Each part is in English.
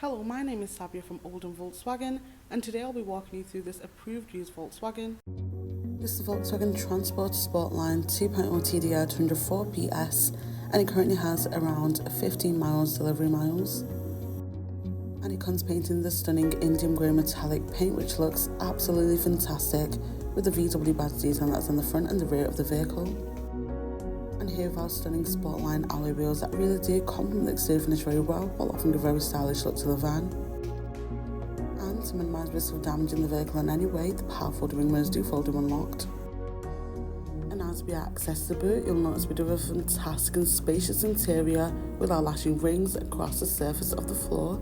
Hello, my name is Sabia from Oldham Volkswagen, and today I'll be walking you through this approved used Volkswagen. This is the Volkswagen Transport Sportline 2.0 TDI 204 PS, and it currently has around 15 miles delivery miles. And it comes painted in the stunning Indian grey metallic paint, which looks absolutely fantastic, with the VW badge design that's on the front and the rear of the vehicle. And here with our stunning Sportline alloy wheels that really do complement the exterior finish very well, while offering a very stylish look to the van. And to minimise risk of damaging the vehicle in any way, the power folding mirrors do fold when unlocked. And as we access the boot, you'll notice we do have a fantastic and spacious interior with our lashing rings across the surface of the floor,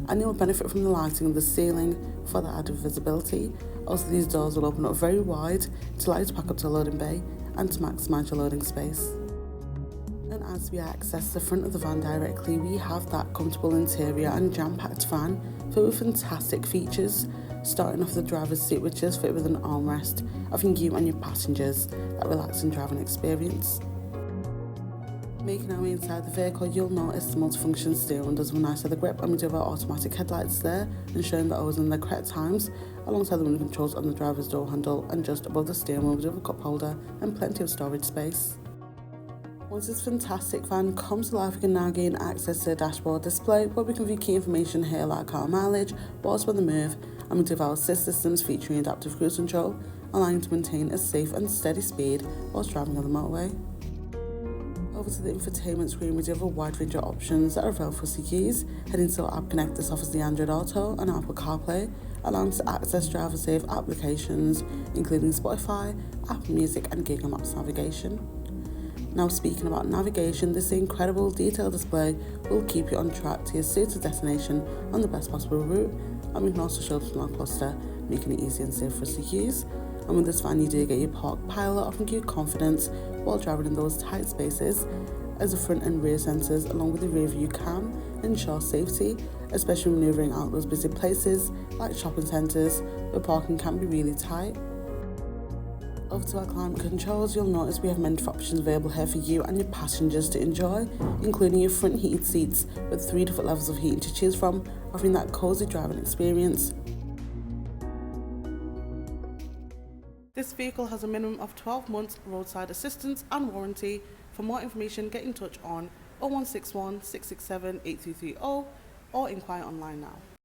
and you'll benefit from the lighting of the ceiling for the added visibility. Also, these doors will open up very wide to allow you to pack up to a loading bay and to maximise your loading space. And as we access the front of the van directly, we have that comfortable interior and jam-packed van filled with fantastic features, starting off the driver's seat, which is fit with an armrest, offering you and your passengers that relaxing driving experience. Making our way inside the vehicle, you'll notice the multifunction steering wheel does have a nice leather grip, and we do have our automatic headlights there, ensuring that always in the correct times, alongside the window controls on the driver's door handle, and just above the steering wheel we do have a cup holder and plenty of storage space. Once this fantastic van comes to life, we can now gain access to the dashboard display, where we can view key information here like car mileage, whilst on the move, and we do have our assist systems featuring adaptive cruise control, allowing you to maintain a safe and steady speed whilst driving on the motorway. Over to the infotainment screen, we do have a wide range of options that are available for CQs. Heading to our App Connect, this offers the Android Auto and Apple CarPlay, allowing us to access driver-safe applications, including Spotify, Apple Music and Google Maps navigation. Now, speaking about navigation, this incredible detailed display will keep you on track to your suited destination on the best possible route, and we can also show up to our cluster, making it easy and safe for CQs. And with this van, you do get your park pilot, offering you confidence while driving in those tight spaces, as the front and rear sensors along with the rear view cam ensure safety, especially manoeuvring out those busy places like shopping centres where parking can be really tight. Over to our climate controls, you'll notice we have many options available here for you and your passengers to enjoy, including your front heated seats with 3 different levels of heating to choose from, offering that cosy driving experience. This vehicle has a minimum of 12 months roadside assistance and warranty. For more information, get in touch on 0161 667 8330 or inquire online now.